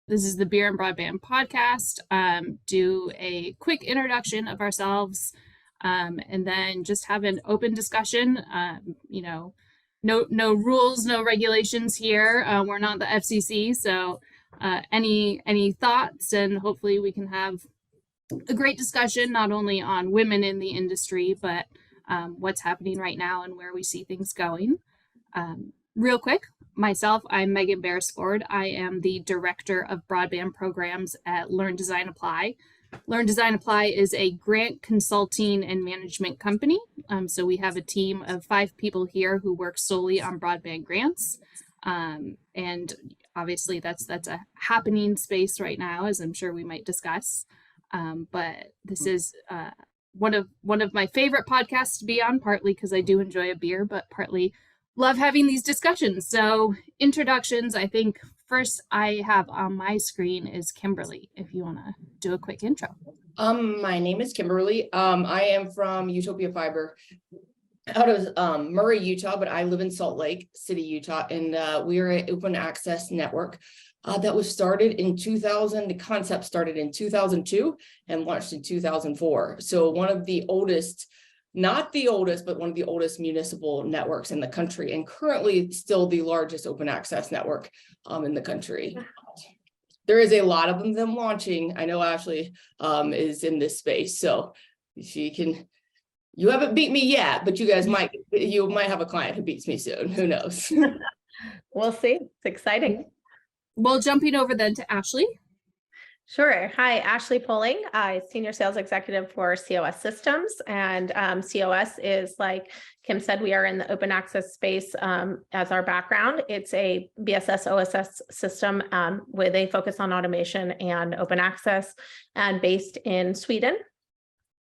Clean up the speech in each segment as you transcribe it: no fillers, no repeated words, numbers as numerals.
This is the Beer and Broadband podcast. Do a quick introduction of ourselves, and then just have an open discussion. No rules, no regulations here. We're not the FCC, so any thoughts, and hopefully we can have a great discussion not only on women in the industry, but what's happening right now and where we see things going. Real quick, myself, I'm Megan Beresford. I am the Director of Broadband Programs at Learn Design Apply. Learn Design Apply is a grant consulting and management company. So we have a team of 5 people here who work solely on broadband grants. And obviously that's a happening space right now, as I'm sure we might discuss. But this is one of my favorite podcasts to be on, partly because I do enjoy a beer, but partly love having these discussions. So introductions, I think first I have on my screen is Kimberly, if you want to do a quick intro. My name is Kimberly. I am from UTOPIA Fiber out of Murray, Utah, but I live in Salt Lake City, Utah, and we are an open access network that was started in 2000. The concept started in 2002 and launched in 2004. So one of the oldest, not the oldest, but one of the oldest municipal networks in the country, and currently still the largest open access network in the country. There is a lot of them launching. I know Ashley is in this space, so she can. You haven't beat me yet, but you might have a client who beats me soon. Who knows? We'll see. It's exciting. Well, jumping over then to Ashley. Sure. Hi, Ashley Poling, Senior Sales Executive for COS Systems. And COS is, like Kim said, we are in the open access space as our background. It's a BSS OSS system with a focus on automation and open access, and based in Sweden.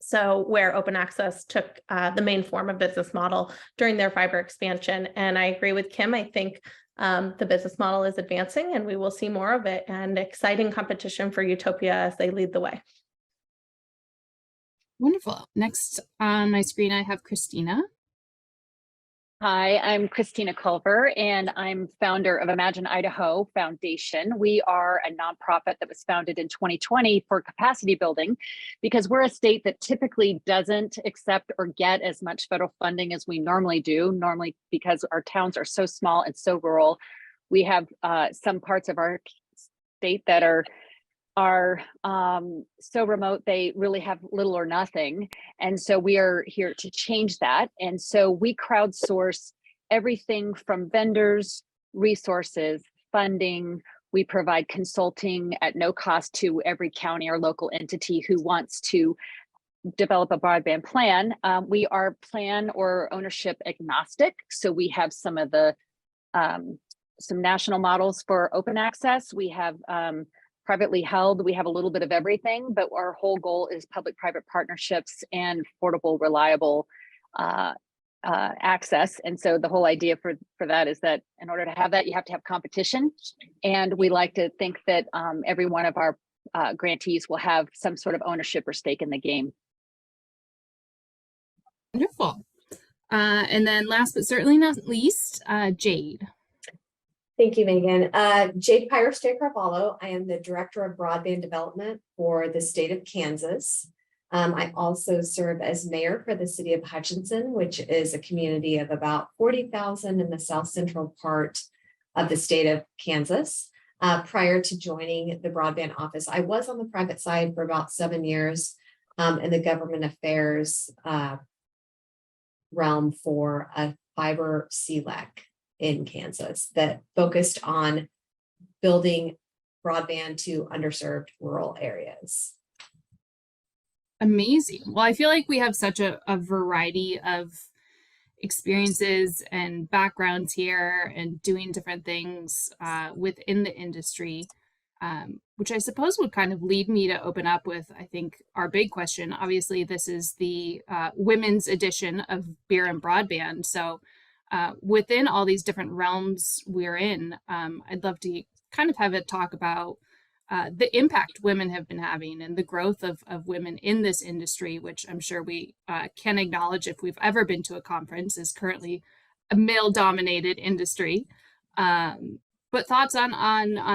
So where open access took the main form of business model during their fiber expansion. And I agree with Kim. I think the business model is advancing, and we will see more of it, and exciting competition for UTOPIA as they lead the way. Wonderful. Next on my screen, I have Christina. Hi, I'm Christina Culver, and I'm founder of Imagine Idaho Foundation. We are a nonprofit that was founded in 2020 for capacity building, because we're a state that typically doesn't accept or get as much federal funding as we normally do, because our towns are so small and so rural. We have some parts of our state that are so remote, they really have little or nothing. And so we are here to change that. And so we crowdsource everything from vendors, resources, funding. We provide consulting at no cost to every county or local entity who wants to develop a broadband plan. We are plan or ownership agnostic. So we have some of the, some national models for open access. We have privately held, we have a little bit of everything, but our whole goal is public-private partnerships and affordable, reliable access. And so the whole idea for that is that in order to have that, you have to have competition. And we like to think that every one of our grantees will have some sort of ownership or stake in the game. Wonderful. And then last but certainly not least, Jade. Thank you, Megan. Jade Piros de Carvalho. I am the Director of Broadband Development for the state of Kansas. I also serve as mayor for the city of Hutchinson, which is a community of about 40,000 in the south central part of the state of Kansas. Prior to joining the broadband office, I was on the private side for about 7 years in the government affairs realm for a fiber CLEC in Kansas that focused on building broadband to underserved rural areas. Amazing. Well, I feel like we have such a variety of experiences and backgrounds here and doing different things within the industry, which I suppose would kind of lead me to open up with, I think, our big question. Obviously, this is the women's edition of Beer and Broadband. So within all these different realms we're in, I'd love to kind of have a talk about the impact women have been having and the growth of women in this industry, which I'm sure we can acknowledge if we've ever been to a conference is currently a male-dominated industry. But but thoughts on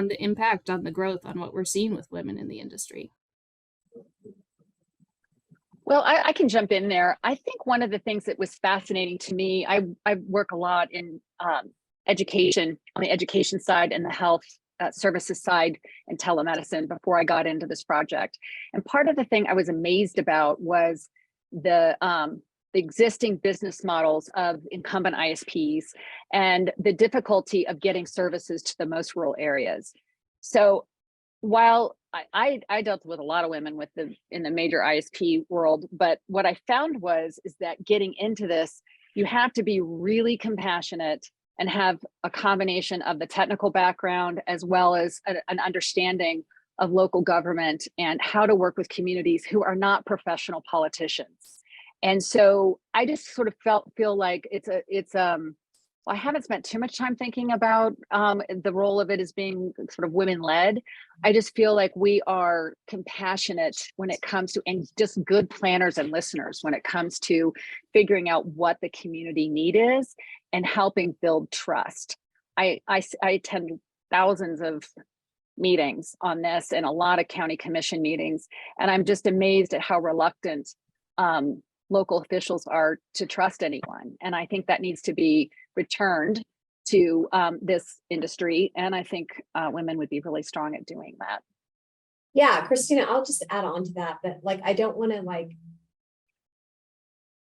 the impact on the growth on what we're seeing with women in the industry. Well, I can jump in there. I think one of the things that was fascinating to me, I work a lot in education, on the education side and the health services side and telemedicine before I got into this project. And part of the thing I was amazed about was the existing business models of incumbent ISPs and the difficulty of getting services to the most rural areas. So while I dealt with a lot of women in the major ISP world, but what I found is that getting into this, you have to be really compassionate and have a combination of the technical background as well as an understanding of local government and how to work with communities who are not professional politicians. And so I just sort of feel like I haven't spent too much time thinking about the role of it as being sort of women-led. I just feel like we are compassionate when it comes to, and just good planners and listeners when it comes to figuring out what the community need is and helping build trust. I attend thousands of meetings on this and a lot of county commission meetings, and I'm just amazed at how reluctant local officials are to trust anyone. And I think that needs to be returned to this industry. And I think women would be really strong at doing that. Yeah, Christina, I'll just add on to that, like, I don't want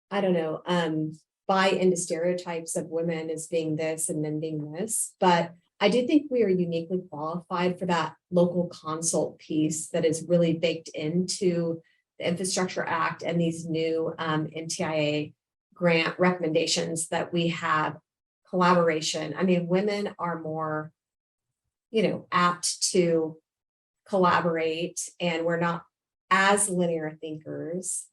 to buy into stereotypes of women as being this and men being this, but I do think we are uniquely qualified for that local consult piece that is really baked into the Infrastructure Act and these new NTIA grant recommendations that we have. Collaboration. I mean, women are more, apt to collaborate, and we're not as linear thinkers.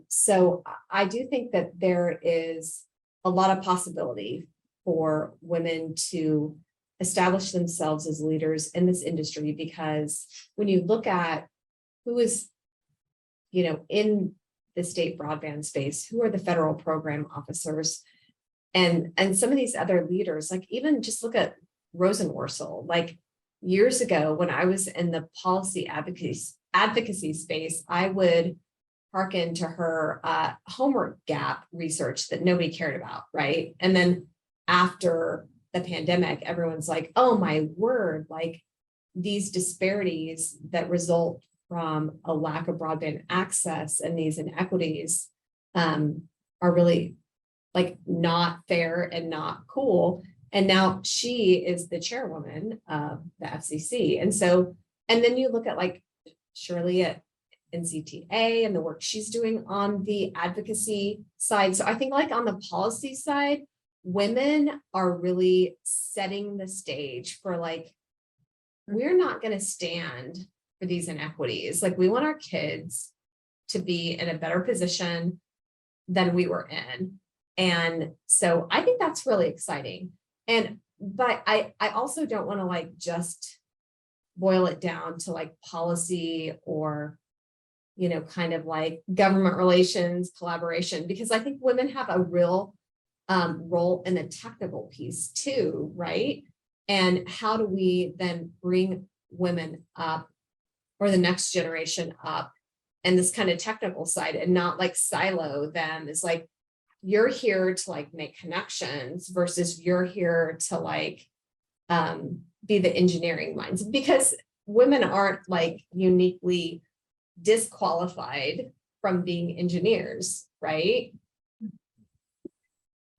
So I do think that there is a lot of possibility for women to establish themselves as leaders in this industry, because when you look at who is, in the state broadband space, who are the federal program officers, and some of these other leaders, like even just look at Rosenworcel, like years ago when I was in the policy advocacy space, I would hearken to her homework gap research that nobody cared about, right? And then after the pandemic, everyone's like, oh my word, like these disparities that result from a lack of broadband access and these inequities are really like not fair and not cool. And now she is the chairwoman of the FCC. And then you look at like Shirley at NCTA and the work she's doing on the advocacy side. So I think like on the policy side, women are really setting the stage for like, we're not going to stand for these inequities. Like we want our kids to be in a better position than we were in. And so I think that's really exciting. But I also don't want to like just boil it down to like policy or, kind of like government relations, collaboration, because I think women have a real role in the technical piece too, right? And how do we then bring women up, or the next generation up, and this kind of technical side, and not like silo them as like, you're here to like make connections versus you're here to like be the engineering minds, because women aren't like uniquely disqualified from being engineers, right?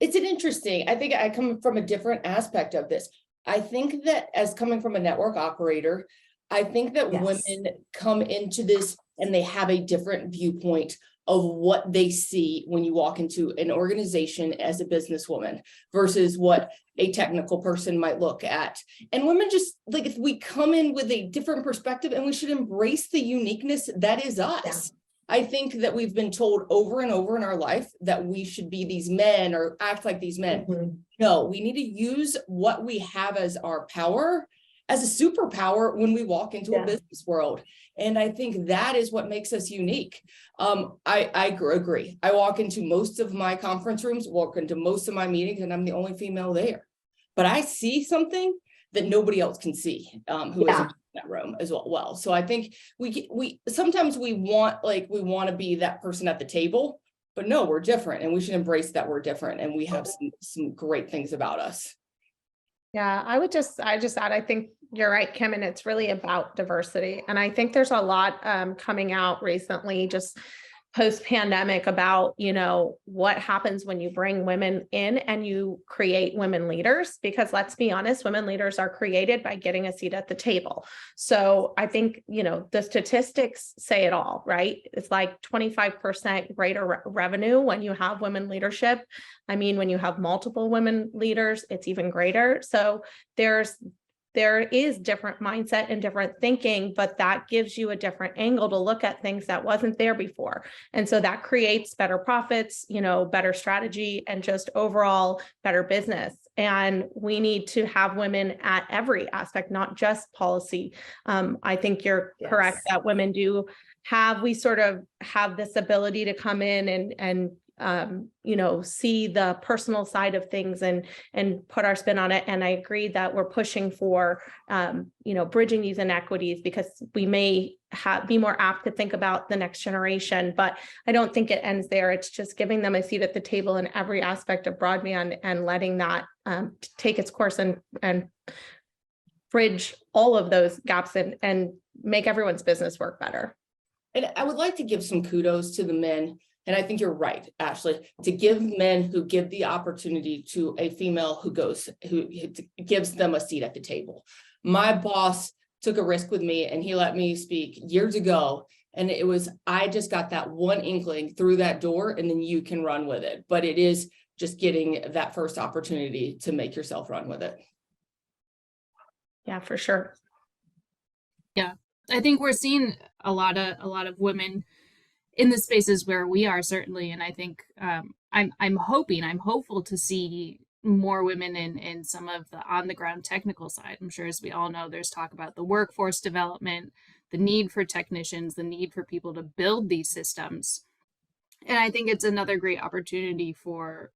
It's an interesting, I think I come from a different aspect of this. I think that as coming from a network operator, I think that women come into this and they have a different viewpoint of what they see when you walk into an organization as a businesswoman versus what a technical person might look at. And women just like, if we come in with a different perspective, and we should embrace the uniqueness that is us. Yeah. I think that we've been told over and over in our life that we should be these men or act like these men. Mm-hmm. No, we need to use what we have as our power as a superpower when we walk into a business world. And I think that is what makes us unique. I agree. I walk into most of my conference rooms, walk into most of my meetings, and I'm the only female there. But I see something that nobody else can see, who is in that room as well. So I think we sometimes we want to be that person at the table, but no, we're different, and we should embrace that we're different, and we have some great things about us. Yeah, I just add, I think you're right, Kim, and it's really about diversity. And I think there's a lot coming out recently, just post-pandemic, about, you know, what happens when you bring women in and you create women leaders, because let's be honest, women leaders are created by getting a seat at the table. So I think, you know, the statistics say it all, right? It's like 25% greater revenue when you have women leadership. I mean, when you have multiple women leaders, it's even greater. So there is different mindset and different thinking, but that gives you a different angle to look at things that wasn't there before. And so that creates better profits, you know, better strategy, and just overall better business. And we need to have women at every aspect, not just policy. I think you're correct that women do have, we sort of have this ability to come in and you know, see the personal side of things and put our spin on it. And I agree that we're pushing for, you know, bridging these inequities, because we may be more apt to think about the next generation, but I don't think it ends there. It's just giving them a seat at the table in every aspect of broadband, and letting that take its course and bridge all of those gaps and make everyone's business work better. And I would like to give some kudos to the men. And I think you're right, Ashley, to give men who give the opportunity to a female who gives them a seat at the table. My boss took a risk with me, and he let me speak years ago. And it was, I just got that one inkling through that door, and then you can run with it. But it is just getting that first opportunity to make yourself run with it. Yeah, for sure. Yeah, I think we're seeing a lot of women in the spaces where we are, certainly. And I think I'm hopeful to see more women in some of the on the ground technical side. I'm sure, as we all know, there's talk about the workforce development, the need for technicians, the need for people to build these systems. And I think it's another great opportunity for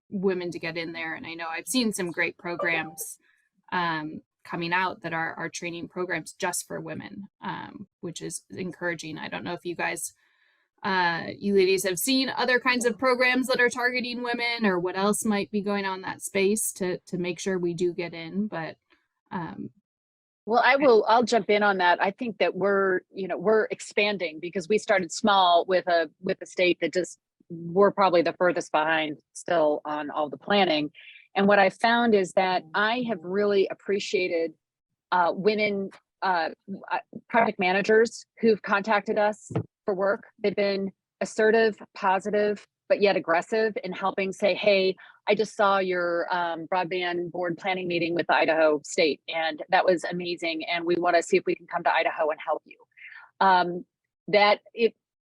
women to get in there. And I know I've seen some great programs coming out that are training programs just for women, which is encouraging. I don't know if you guys, you ladies, have seen other kinds of programs that are targeting women, or what else might be going on in that space to make sure we do get in. But well, I'll jump in on that. I think that we're expanding, because we started small with a state that just, we're probably the furthest behind still on all the planning. And what I found is that I have really appreciated women project managers who've contacted us for work. They've been assertive, positive, but yet aggressive in helping say, hey, I just saw your broadband board planning meeting with the Idaho state, and that was amazing. And we want to see if we can come to Idaho and help you.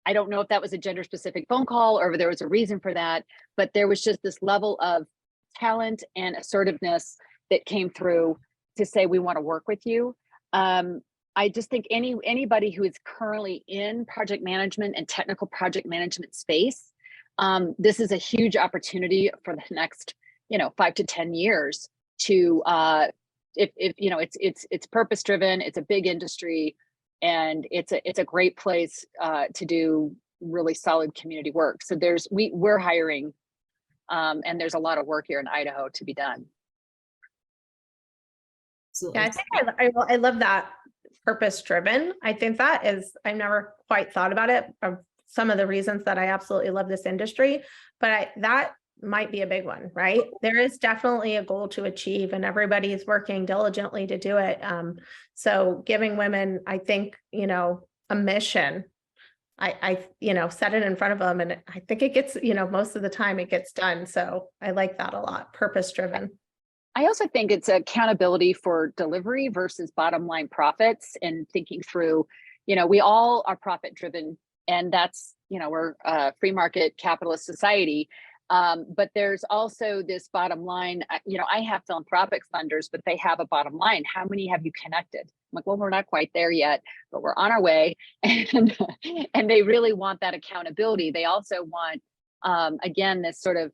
I don't know if that was a gender specific phone call or if there was a reason for that, but there was just this level of talent and assertiveness that came through to say, we want to work with you. I just think anybody who is currently in project management and technical project management space, this is a huge opportunity for the next, 5 to 10 years to, it's purpose driven, it's a big industry, and it's a great place to do really solid community work. So we're hiring, and there's a lot of work here in Idaho to be done. absolutely. Yeah, I think I love that purpose driven. I think that is, I've never quite thought about it, of some of the reasons that I absolutely love this industry, but that might be a big one, right? There is definitely a goal to achieve, and everybody is working diligently to do it. So giving women, I think, a mission, I set it in front of them, and I think it gets, most of the time it gets done. So I like that a lot, purpose driven. I also think it's accountability for delivery versus bottom line profits, and thinking through, we all are profit driven, and that's, we're a free market capitalist society. But there's also this bottom line. I have philanthropic funders, but they have a bottom line. How many have you connected? I'm like, well, we're not quite there yet, but we're on our way. And they really want that accountability. They also want, again, this sort of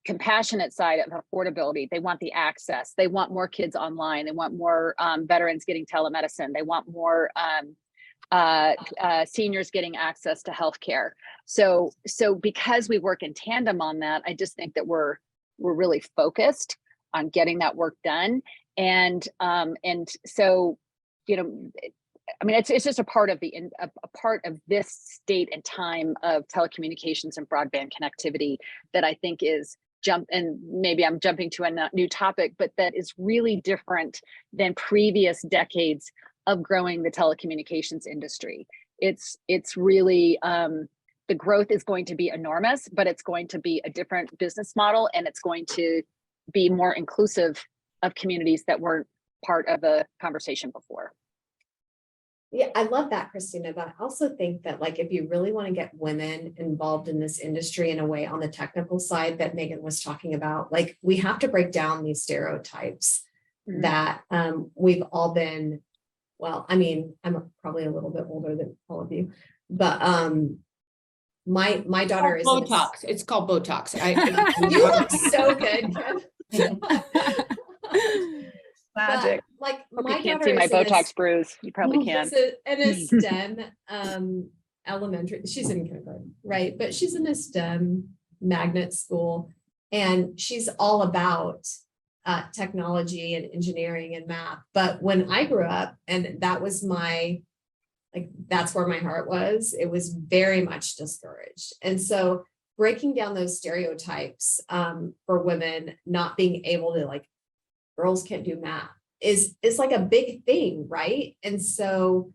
compassionate side of affordability. They want the access. They want more kids online. They want more veterans getting telemedicine. They want more seniors getting access to healthcare. So because we work in tandem on that, I just think that we're really focused on getting that work done. And so, you know, I mean, it's just a part of a part of this state and time of telecommunications and broadband connectivity that I think is and maybe I'm jumping to a new topic, but that is really different than previous decades of growing the telecommunications industry. It's really, the growth is going to be enormous, but it's going to be a different business model, and it's going to be more inclusive of communities that weren't part of the conversation before. Yeah, I love that, Christina, but I also think that like, if you really want to get women involved in this industry in a way on the technical side that Megan was talking about, like we have to break down these stereotypes that we've all been, well, I mean, I'm probably a little bit older than all of you, but my daughter is Botox. It's called Botox. You look so good, Kim. Magic. But, like Hope my you can't daughter see my is in Botox bruise. You probably can. in a STEM elementary, she's in kindergarten, right? But she's in a STEM magnet school, and she's all about technology and engineering and math. But when I grew up, and that was that's where my heart was, it was very much discouraged. And so breaking down those stereotypes for women not being able to, like, girls can't do math is like a big thing, right? And so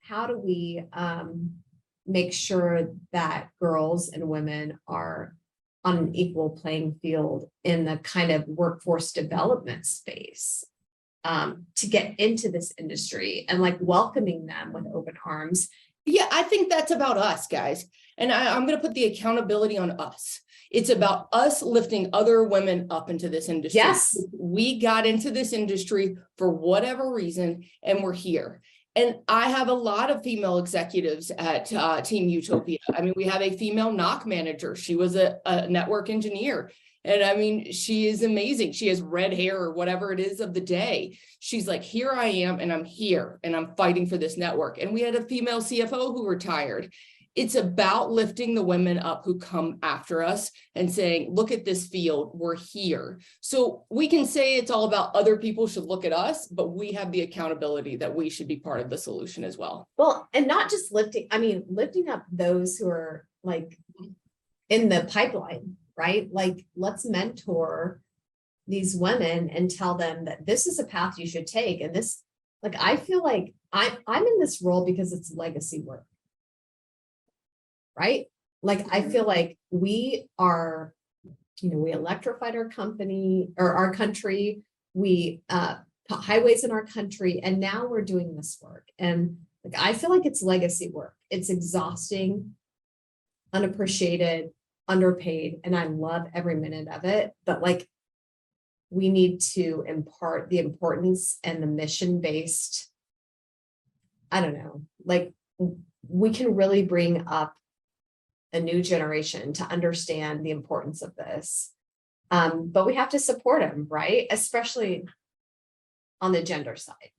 how do we make sure that girls and women are on an equal playing field in the kind of workforce development space to get into this industry, and like welcoming them with open arms? Yeah, I think that's about us, guys. And I'm going to put the accountability on us. It's about us lifting other women up into this industry. Yes. We got into this industry for whatever reason, and we're here. And I have a lot of female executives at Team Utopia. I mean, we have a female NOC manager. She was a network engineer. And I mean, she is amazing. She has red hair or whatever it is of the day. She's like, here I am, and I'm here, and I'm fighting for this network. And we had a female CFO who retired. It's about lifting the women up who come after us and saying, look at this field, we're here. So we can say it's all about other people should look at us, but we have the accountability that we should be part of the solution as well. Well, and not just lifting up those who are like in the pipeline, right? Like, let's mentor these women and tell them that this is a path you should take. And this, like, I feel like I'm in this role because it's legacy work. Right? Like, I feel like we are, we electrified our company or our country, we put highways in our country, and now we're doing this work. And like, I feel like it's legacy work. It's exhausting, unappreciated, underpaid, and I love every minute of it. But like, we need to impart the importance and the mission-based, I don't know, like, we can really bring up a new generation to understand the importance of this. But we have to support them, right? Especially on the gender side.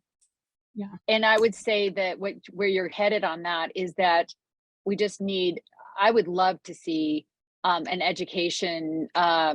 Yeah. And I would say that where you're headed on that is that we just need, I would love to see an education, I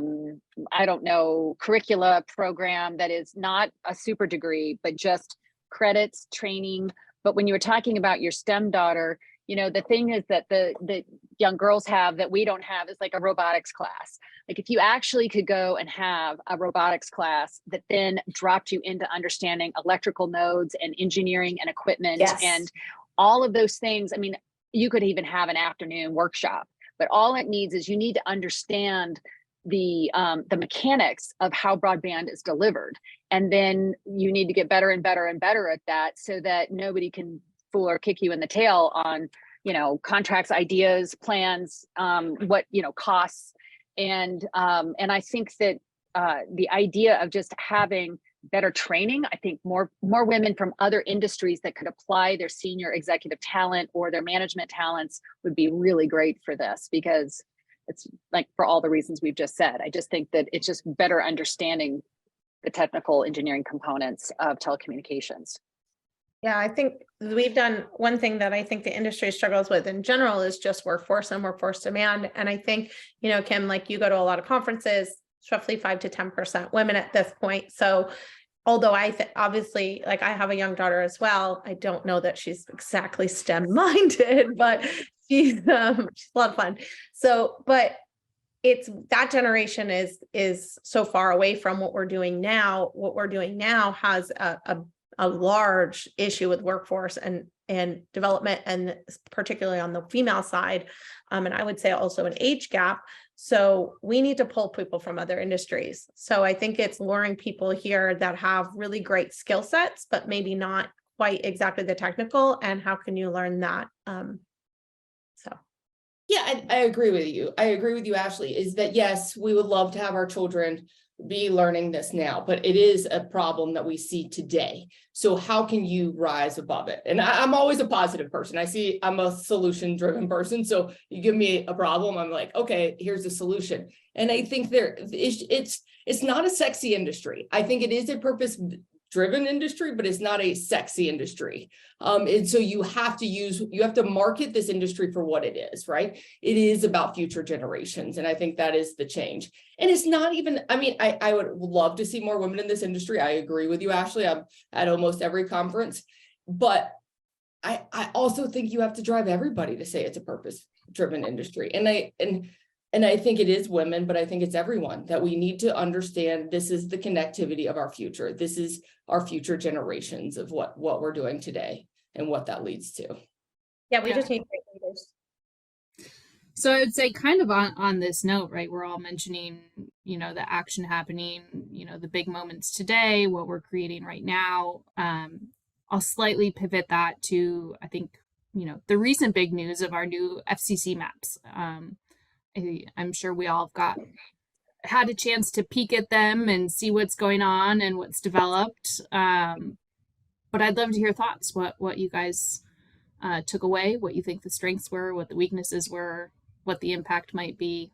don't know, curricula program that is not a super degree, but just credits, training. But when you were talking about your STEM daughter, the thing is that the young girls have that we don't have is like a robotics class. Like, if you actually could go and have a robotics class that then dropped you into understanding electrical nodes and engineering and equipment and all of those things. I mean, you could even have an afternoon workshop, but all it needs is you need to understand the mechanics of how broadband is delivered. And then you need to get better and better and better at that so that nobody can fool or kick you in the tail on, contracts, ideas, plans, costs. And I think that the idea of just having better training, I think more women from other industries that could apply their senior executive talent or their management talents would be really great for this, because It's like for all the reasons we've just said. I just think that it's just better understanding the technical engineering components of telecommunications. Yeah, I think we've done one thing that I think the industry struggles with in general is just workforce and workforce demand. And I think, you know, Kim, like you go to a lot of conferences, it's roughly 5 to 10% women at this point. So although obviously, like I have a young daughter as well, I don't know that she's exactly STEM minded, but she's a lot of fun. So, but it's that generation is so far away from what we're doing now. What we're doing now has a large issue with workforce and development, and particularly on the female side. And I would say also an age gap. So we need to pull people from other industries. So I think it's luring people here that have really great skill sets, but maybe not quite exactly the technical. And how can you learn that? Yeah, I agree with you. I agree with you, Ashley, is that yes, we would love to have our children be learning this now, but it is a problem that we see today. So how can you rise above it? And I'm always a positive person. I'm a solution driven person. So you give me a problem, I'm like, okay, here's a solution. And I think it's not a sexy industry. I think it is a purpose driven industry, but it's not a sexy industry. And so you have to market this industry for what it is, right? It is about future generations. And I think that is the change. And it's not even, I mean, I would love to see more women in this industry. I agree with you, Ashley. I'm at almost every conference, but I also think you have to drive everybody to say it's a purpose driven industry. And I think it is women, but I think it's everyone that we need to understand this is the connectivity of our future. This is our future generations of what we're doing today and what that leads to. Yeah, we just need great leaders. So I would say kind of on this note, right, we're all mentioning, you know, the action happening, you know, the big moments today, what we're creating right now. I'll slightly pivot that to, I think, you know, the recent big news of our new FCC maps. I'm sure we all had a chance to peek at them and see what's going on and what's developed. But I'd love to hear thoughts, what you guys took away, what you think the strengths were, what the weaknesses were, what the impact might be.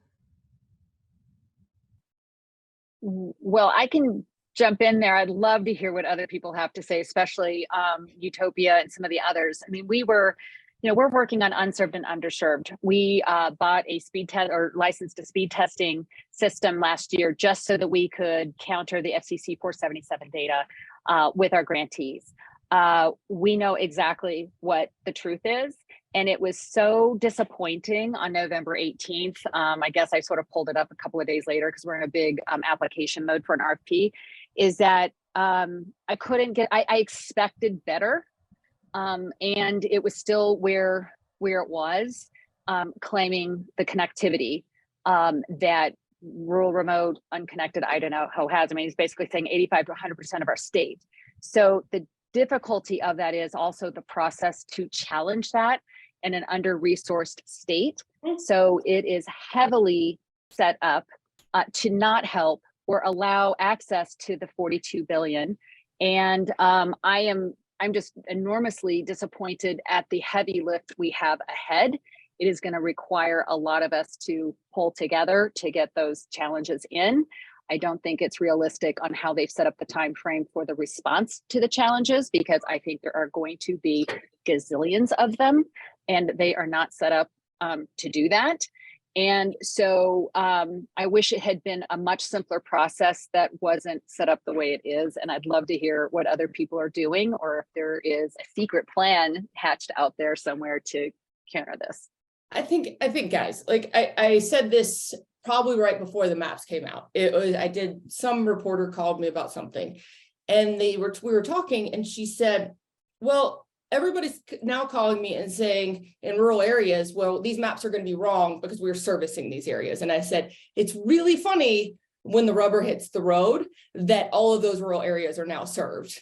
Well, I can jump in there. I'd love to hear what other people have to say, especially UTOPIA and some of the others. I mean, we're working on unserved and underserved. We bought a speed test or licensed a speed testing system last year just so that we could counter the FCC 477 data with our grantees. We know exactly what the truth is. And it was so disappointing on November 18th. I guess I sort of pulled it up a couple of days later because we're in a big application mode for an RFP, is that I expected better. And it was still where it was, claiming the connectivity that rural, remote, unconnected Idaho has. I mean, he's basically saying 85 to 100% of our state. So the difficulty of that is also the process to challenge that in an under-resourced state. So it is heavily set up to not help or allow access to the 42 billion. And I'm just enormously disappointed at the heavy lift we have ahead. It is going to require a lot of us to pull together to get those challenges in. I don't think it's realistic on how they've set up the time frame for the response to the challenges, because I think there are going to be gazillions of them, and they are not set up to do that. And so I wish it had been a much simpler process that wasn't set up the way it is. And I'd love to hear what other people are doing, or if there is a secret plan hatched out there somewhere to counter this. I think guys, like I said this probably right before the maps came out. Some reporter called me about something, and we were talking, and she said, well, everybody's now calling me and saying in rural areas, well, these maps are going to be wrong because we're servicing these areas. And I said, it's really funny when the rubber hits the road that all of those rural areas are now served,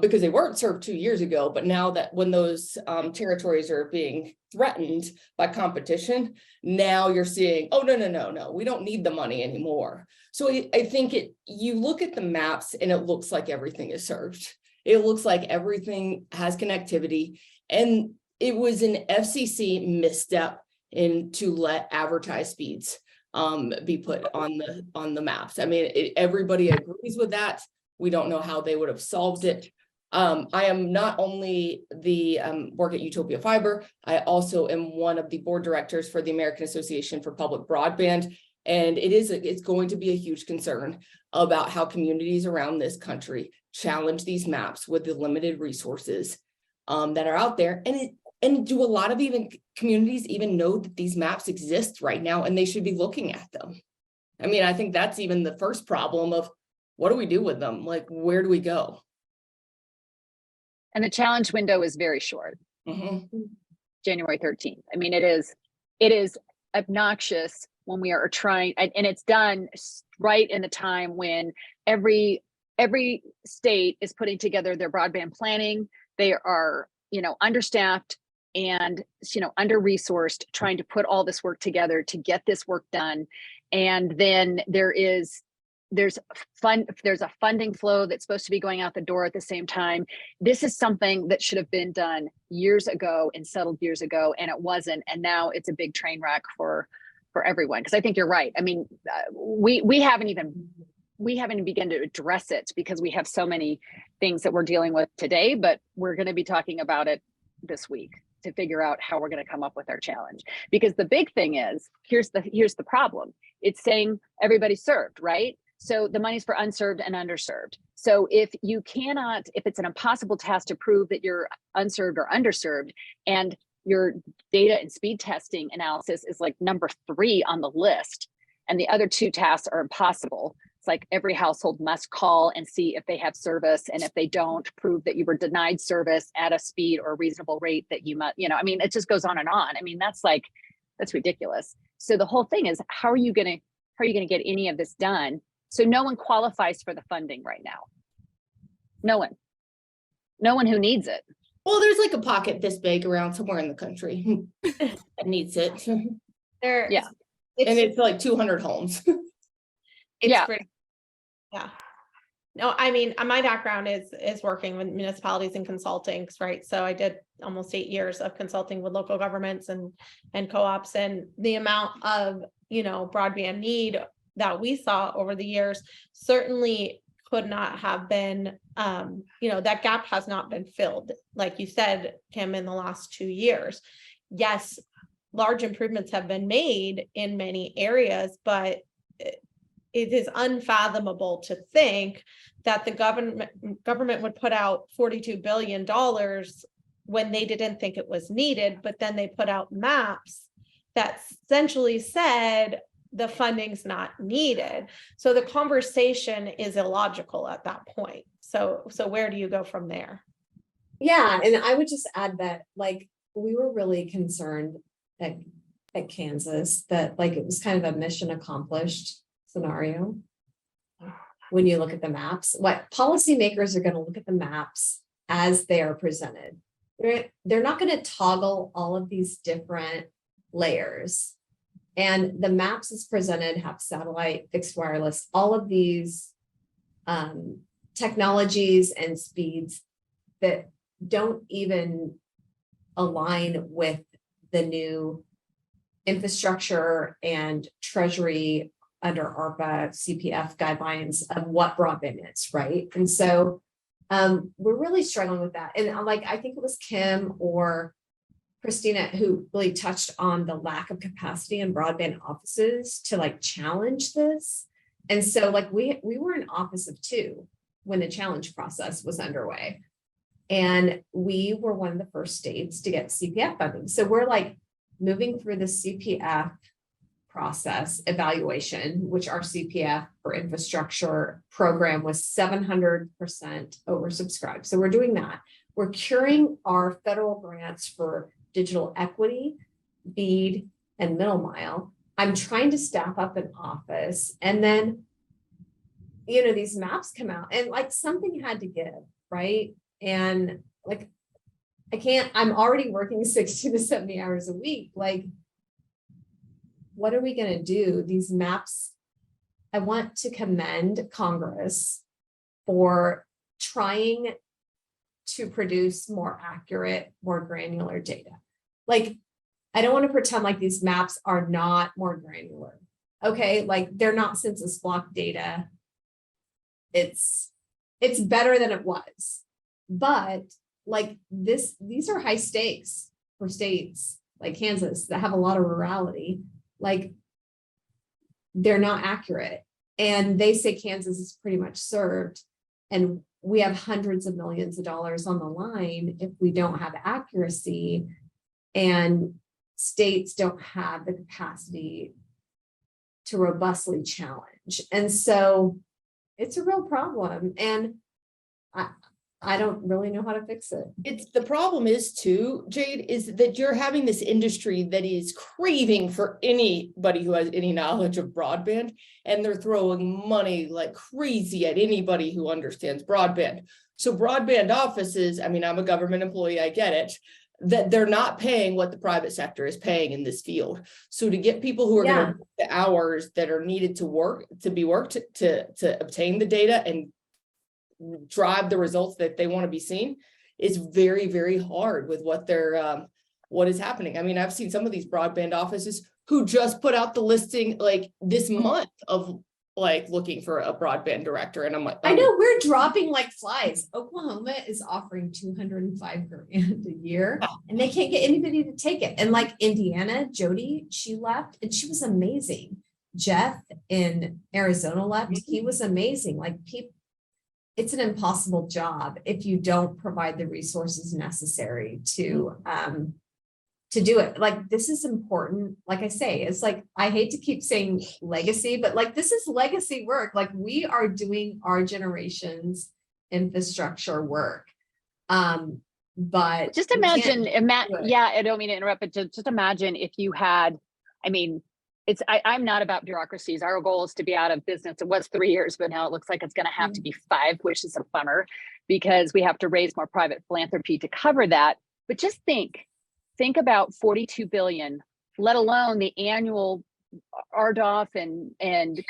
because they weren't served 2 years ago. But now that when those territories are being threatened by competition, now you're seeing, oh, no, we don't need the money anymore. So I think you look at the maps and it looks like everything is served. It looks like everything has connectivity, and it was an FCC misstep and to let advertised speeds be put on the maps. I mean, everybody agrees with that. We don't know how they would have solved it. I am not only the work at UTOPIA Fiber, I also am one of the board directors for the American Association for Public Broadband. And it's going to be a huge concern about how communities around this country challenge these maps with the limited resources that are out there. And do a lot of communities even know that these maps exist right now and they should be looking at them? I mean, I think that's even the first problem of what do we do with them? Like, where do we go? And the challenge window is very short. January 13th. I mean, it is obnoxious when we are trying, and it's done right in the time when every state is putting together their broadband planning. They are, understaffed and, under-resourced, trying to put all this work together to get this work done. And then there's a funding flow that's supposed to be going out the door at the same time. This is something that should have been done years ago and settled years ago, and it wasn't. And now it's a big train wreck for everyone. Because I think you're right. I mean, we haven't even begun to address it because we have so many things that we're dealing with today. But we're going to be talking about it this week to figure out how we're going to come up with our challenge. Because the big thing is, here's the problem. It's saying everybody's served, right? So the money's for unserved and underserved. So if it's an impossible task to prove that you're unserved or underserved, and your data and speed testing analysis is like number 3 on the list, and the other 2 tasks are impossible. It's like every household must call and see if they have service, and if they don't, prove that you were denied service at a speed or reasonable rate that you must, I mean, it just goes on and on. I mean, that's ridiculous. So the whole thing is, how are you going to get any of this done? So no one qualifies for the funding right now. No one who needs it. Well, there's like a pocket this big around somewhere in the country that needs it. Yeah. And it's like 200 homes. Pretty, yeah. No, I mean, my background is working with municipalities and consulting, right? So I did almost 8 years of consulting with local governments and co-ops, and the amount of, broadband need that we saw over the years certainly could not have been, that gap has not been filled. Like you said, Kim, in the last 2 years, yes, large improvements have been made in many areas, but it is unfathomable to think that the government would put out $42 billion when they didn't think it was needed, but then they put out maps that essentially said the funding's not needed. So the conversation is illogical at that point. So where do you go from there? Yeah, and I would just add that, like, we were really concerned at Kansas that, like, it was kind of a mission accomplished scenario. When you look at the maps, what policymakers are going to look at the maps as they are presented. They're not going to toggle all of these different layers. And the maps as presented have satellite, fixed wireless, all of these technologies and speeds that don't even align with the new infrastructure and Treasury under ARPA CPF guidelines of what broadband is, right? And so we're really struggling with that. And I think it was Kim or Christina who really touched on the lack of capacity in broadband offices to challenge this. And so we were an office of 2 when the challenge process was underway. And we were one of the first states to get CPF funding. So we're moving through the CPF process evaluation, which our CPF for infrastructure program was 700% oversubscribed. So we're doing that. We're curing our federal grants for digital equity, BEAD, and middle mile. I'm trying to staff up an office, and then, these maps come out, and something had to give, right? And I'm already working 60 to 70 hours a week. What are we going to do? These maps, I want to commend Congress for trying to produce more accurate, more granular data. I don't want to pretend like these maps are not more granular. Okay, like they're not census block data. It's better than it was. But like these are high stakes for states like Kansas that have a lot of rurality. Like they're not accurate. And they say Kansas is pretty much served. And we have hundreds of millions of dollars on the line if we don't have accuracy, and states don't have the capacity to robustly challenge. And so it's a real problem. And I don't really know how to fix it. It's the problem is too, Jade, is that you're having this industry that is craving for anybody who has any knowledge of broadband, and they're throwing money like crazy at anybody who understands broadband. So broadband offices, I mean, I'm a government employee, I get it, that they're not paying what the private sector is paying in this field. So to get people who are going to work the hours that are needed to be worked to obtain the data and drive the results that they want to be seen is very, very hard with what they're what is happening. I mean, I've seen some of these broadband offices who just put out the listing like this month of like looking for a broadband director, and I'm like, I know we're dropping like flies. Oklahoma is offering $205 grand a year, and they can't get anybody to take it. And like Indiana, Jody, she left and she was amazing. Jeff in Arizona left, he was amazing. Like people, it's an impossible job if you don't provide the resources necessary to do it. Like this is important. Like I say, it's like, I hate to keep saying legacy, but like this is legacy work. Like we are doing our generation's infrastructure work. But just imagine, yeah, I don't mean to interrupt, but just imagine if you had, I mean, I'm not about bureaucracies. Our goal is to be out of business. It was 3 years, but now it looks like it's going to have to be 5, which is a bummer because we have to raise more private philanthropy to cover that. But just think about 42 billion, let alone the annual RDOF and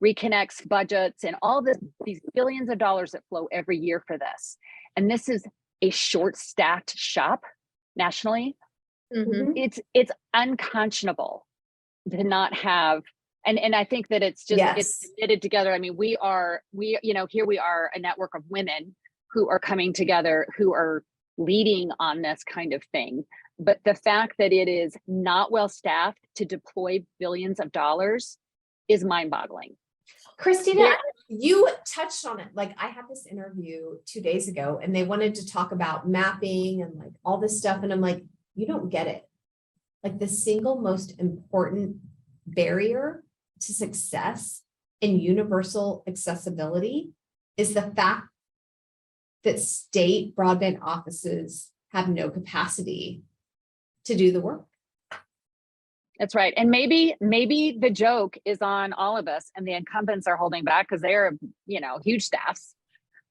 reconnects budgets and all these billions of dollars that flow every year for this. And this is a short-staffed shop nationally. Mhm. It's unconscionable to not have, and I think that it's just, it's knitted together. I mean, here we are, a network of women who are coming together, who are leading on this kind of thing. But the fact that it is not well staffed to deploy billions of dollars is mind-boggling. Christina, you touched on it. Like I had this interview 2 days ago and they wanted to talk about mapping and like all this stuff. And I'm like, you don't get it. Like the single most important barrier to success in universal accessibility is the fact that state broadband offices have no capacity to do the work. That's right. And maybe the joke is on all of us, and the incumbents are holding back because they're, huge staffs,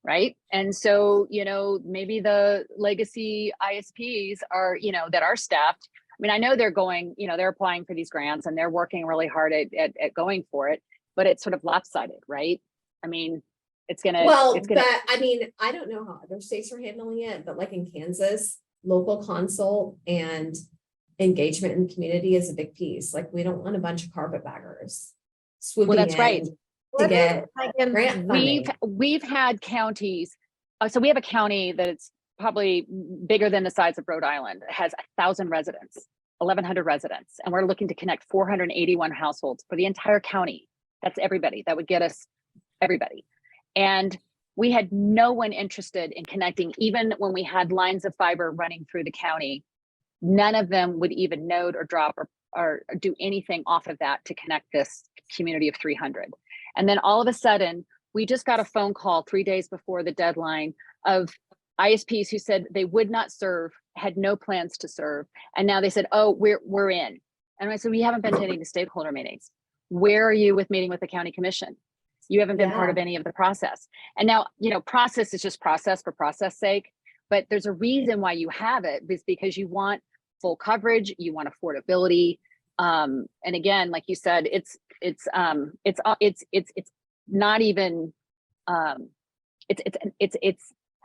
right? And so, maybe the legacy ISPs are, that are staffed. I mean, I know they're going, they're applying for these grants and they're working really hard at going for it, but it's sort of lopsided, right? I mean, it's gonna. But I mean, I don't know how other states are handling it, but like in Kansas, local consult and engagement in the community is a big piece. Like we don't want a bunch of carpetbaggers swooping that's in right. to get grant funding. We've had counties. So we have a county that it's probably bigger than the size of Rhode Island. It has 1,000 residents, 1,100 residents, and we're looking to connect 481 households for the entire county. That's everybody. That would get us everybody. And we had no one interested in connecting, even when we had lines of fiber running through the county. None of them would even node or drop or do anything off of that to connect this community of 300. And then all of a sudden, we just got a phone call 3 days before the deadline of ISPs who said they would not serve, had no plans to serve. And now they said, oh, we're in. And I said, we haven't been to any of the stakeholder meetings. Where are you with meeting with the county commission? You haven't been part of any of the process. And now, process is just process for process sake, but there's a reason why you have it, is because you want full coverage, you want affordability. And again, like you said, it's not even, I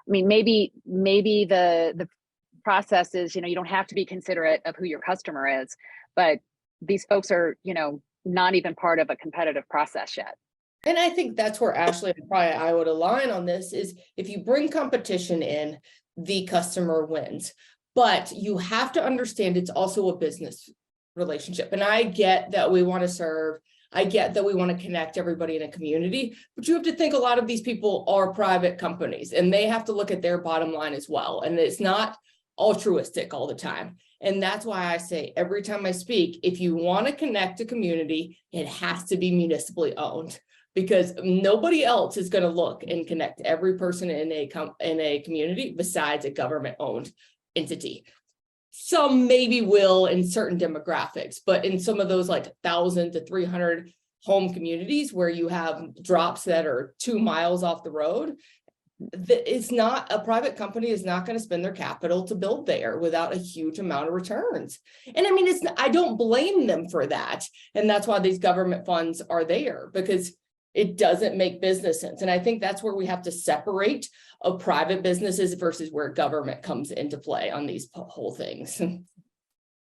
mean, maybe the process is, you don't have to be considerate of who your customer is, but these folks are, not even part of a competitive process yet. And I think that's where Ashley and probably I would align on this is if you bring competition in, the customer wins. But you have to understand it's also a business relationship. And I get that we want to serve. I get that we want to connect everybody in a community, but you have to think a lot of these people are private companies and they have to look at their bottom line as well. And it's not altruistic all the time. And that's why I say every time I speak, if you want to connect a community, it has to be municipally owned, because nobody else is going to look and connect every person in a community besides a government owned entity. Some maybe will in certain demographics, but in some of those like 1,000 to 300 home communities where you have drops that are 2 miles off the road, it's not, a private company is not going to spend their capital to build there without a huge amount of returns. And I mean, I don't blame them for that. And that's why these government funds are there, because it doesn't make business sense. And I think that's where we have to separate of private businesses versus where government comes into play on these whole things.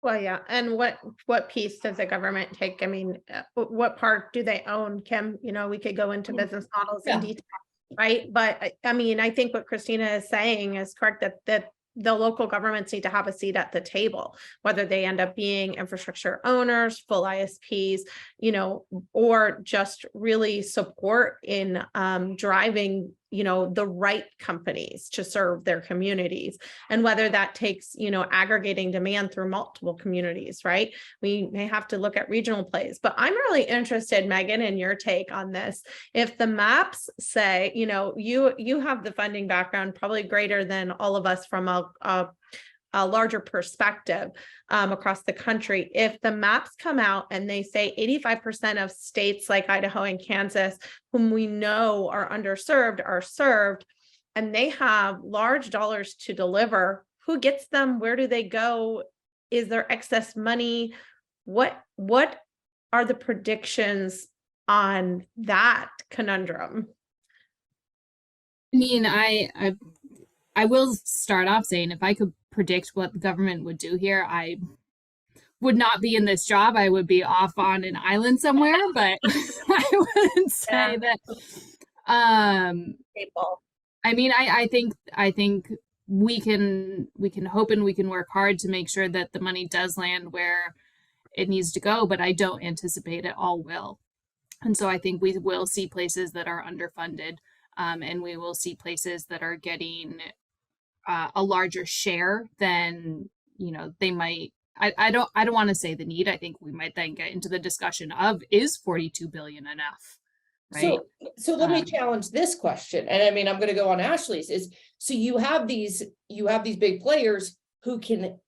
Well, yeah. And what piece does the government take? I mean, what part do they own? Kim, we could go into business models in detail, right? But I mean, I think what Christina is saying is correct, that the local governments need to have a seat at the table, whether they end up being infrastructure owners, full ISPs, or just really support in driving, the right companies to serve their communities. And whether that takes, aggregating demand through multiple communities, right? We may have to look at regional plays, but I'm really interested, Megan, in your take on this. If the maps say, you have the funding background probably greater than all of us from a larger perspective across the country. If the maps come out and they say 85% of states like Idaho and Kansas, whom we know are underserved, are served, and they have large dollars to deliver, who gets them? Where do they go? Is there excess money? What are the predictions on that conundrum? I mean, I will start off saying if I could predict what the government would do here, I would not be in this job. I would be off on an island somewhere, but I wouldn't say that. I mean, I think we can hope and we can work hard to make sure that the money does land where it needs to go, but I don't anticipate it all will. And so I think we will see places that are underfunded, and we will see places that are getting a larger share than they might. I don't want to say the need. I think we might then get into the discussion of, is 42 billion enough, right? So let me challenge this question, and I mean, I'm going to go on Ashley's. So you have these big players who can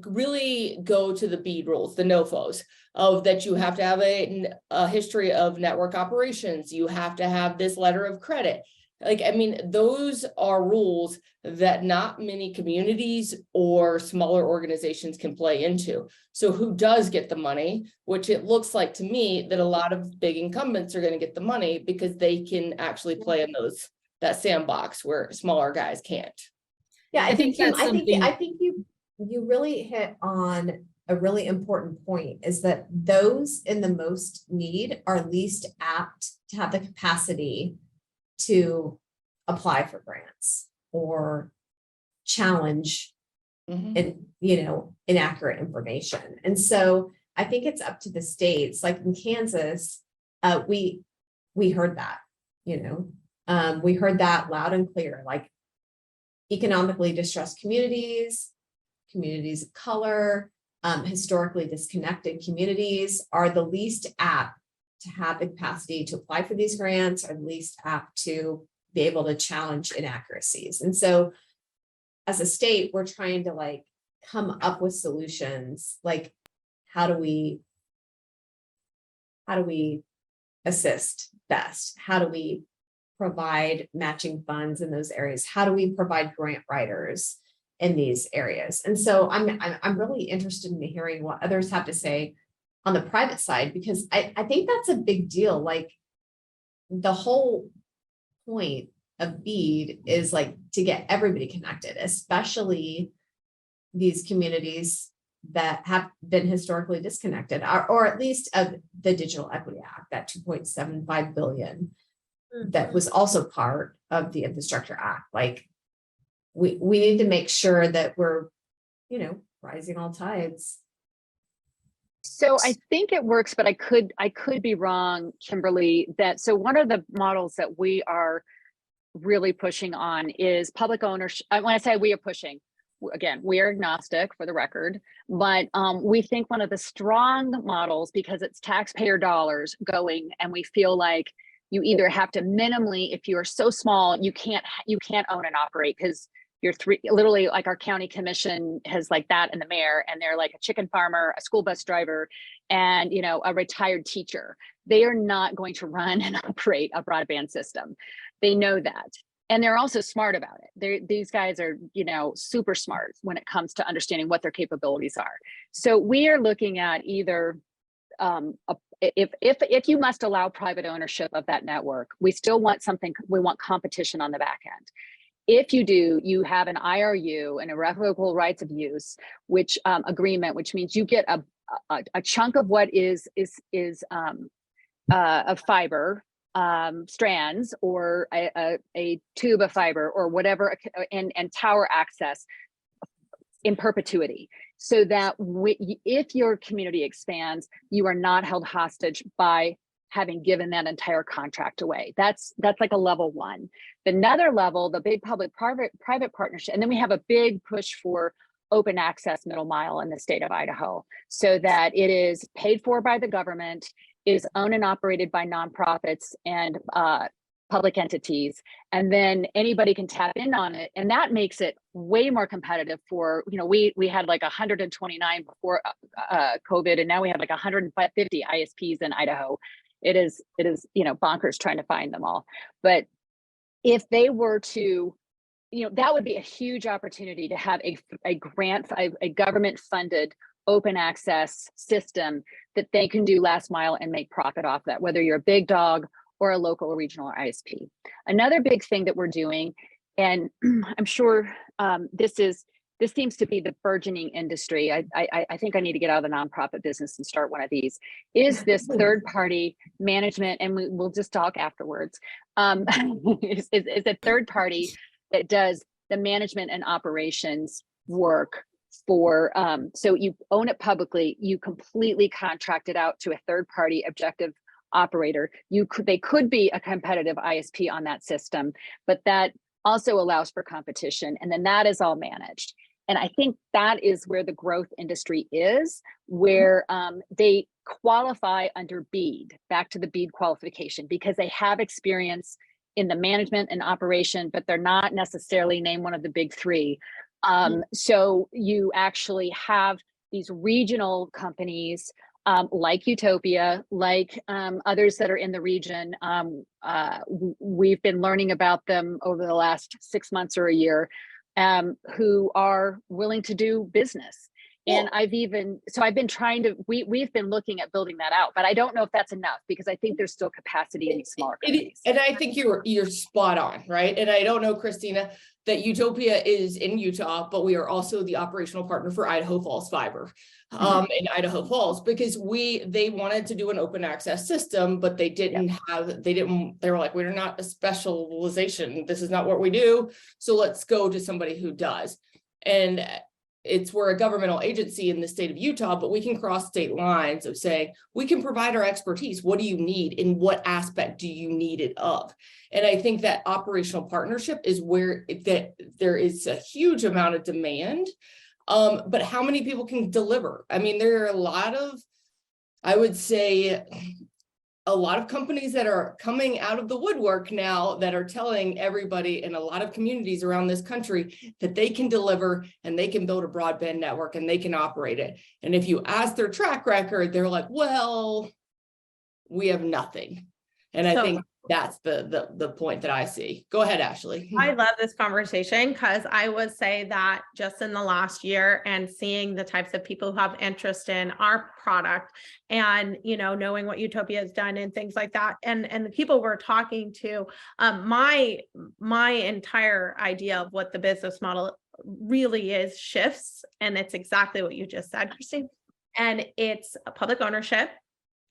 really go to the BEAD rules, the NOFOs, of that you have to have a history of network operations, you have to have this letter of credit. Like, I mean, those are rules that not many communities or smaller organizations can play into. So who does get the money? Which it looks like to me that a lot of big incumbents are going to get the money because they can actually play in that sandbox where smaller guys can't. Yeah, I think that's something. I think you really hit on a really important point, is that those in the most need are least apt to have the capacity to apply for grants or challenge inaccurate information. And so I think it's up to the states. Like in Kansas, we heard that, we heard that loud and clear, like economically distressed communities of color, historically disconnected communities are the least apt to have the capacity to apply for these grants, are the least apt to be able to challenge inaccuracies. And so as a state, we're trying to come up with solutions. Like, how do we assist best? How do we provide matching funds in those areas? How do we provide grant writers in these areas? And so I'm really interested in hearing what others have to say on the private side, because I think that's a big deal. Like, the whole point of BEAD is to get everybody connected, especially these communities that have been historically disconnected, or at least of the Digital Equity Act, that 2.75 billion that was also part of the Infrastructure Act. Like, we need to make sure that we're, rising all tides. So I think it works, but I could be wrong, Kimberly. So one of the models that we are really pushing on is public ownership. When I say we are pushing, again, we are agnostic for the record, but we think one of the strong models, because it's taxpayer dollars going, and we feel like you either have to minimally, if you are so small, you can't own and operate, because you're literally, like, our county commission has like that, and the mayor, and they're like a chicken farmer, a school bus driver, and a retired teacher. They are not going to run and operate a broadband system. They know that. And they're also smart about it. These guys are, super smart when it comes to understanding what their capabilities are. So we are looking at either, if you must allow private ownership of that network, we still want we want competition on the back end. If you do, you have an IRU, an irrevocable rights of use, which agreement, which means you get a chunk of what is of fiber strands, or a tube of fiber, or whatever, and tower access in perpetuity, so that if your community expands, you are not held hostage by having given that entire contract away. That's like a level one. Another level, the big public-private partnership, and then we have a big push for open access middle mile in the state of Idaho, so that it is paid for by the government, is owned and operated by nonprofits and public entities, and then anybody can tap in on it, and that makes it way more competitive for, we had like 129 before COVID, and now we have like 150 ISPs in Idaho. It is bonkers trying to find them all. But if they were to, that would be a huge opportunity to have a government funded open access system that they can do last mile and make profit off that, whether you're a big dog or a local or regional ISP. Another big thing that we're doing, and I'm sure this seems to be the burgeoning industry. I think I need to get out of the nonprofit business and start one of these, is this third party management, and we'll just talk afterwards, is a third party that does the management and operations work for, so you own it publicly, you completely contract it out to a third party objective operator. They could be a competitive ISP on that system, but that also allows for competition, and then that is all managed. And I think that is where the growth industry is, where they qualify under BEAD, back to the BEAD qualification, because they have experience in the management and operation, but they're not necessarily named one of the big three. So you actually have these regional companies like UTOPIA, like others that are in the region. We've been learning about them over the last 6 months or a year, who are willing to do business. And I've been trying to, we've been looking at building that out, but I don't know if that's enough, because I think there's still capacity in these smaller companies. And I think you're spot on, right? And I don't know, Christina, that UTOPIA is in Utah, but we are also the operational partner for Idaho Falls Fiber in Idaho Falls, because they wanted to do an open access system, but they didn't they were like, we're not a specialization. This is not what we do. So let's go to somebody who does. And we're a governmental agency in the state of Utah, but we can cross state lines of saying, we can provide our expertise. What do you need? In what aspect do you need it of? And I think that operational partnership is where there is a huge amount of demand. But how many people can deliver? I mean, there are a lot of, I would say, a lot of companies that are coming out of the woodwork now that are telling everybody in a lot of communities around this country that they can deliver and they can build a broadband network and they can operate it. And if you ask their track record, they're like, well, we have nothing. And I think that's the point that I see. Go ahead, Ashley. I love this conversation, because I would say that just in the last year, and seeing the types of people who have interest in our product, and knowing what UTOPIA has done and things like that, and the people we're talking to, my entire idea of what the business model really is shifts, and it's exactly what you just said, Christine. And it's a public ownership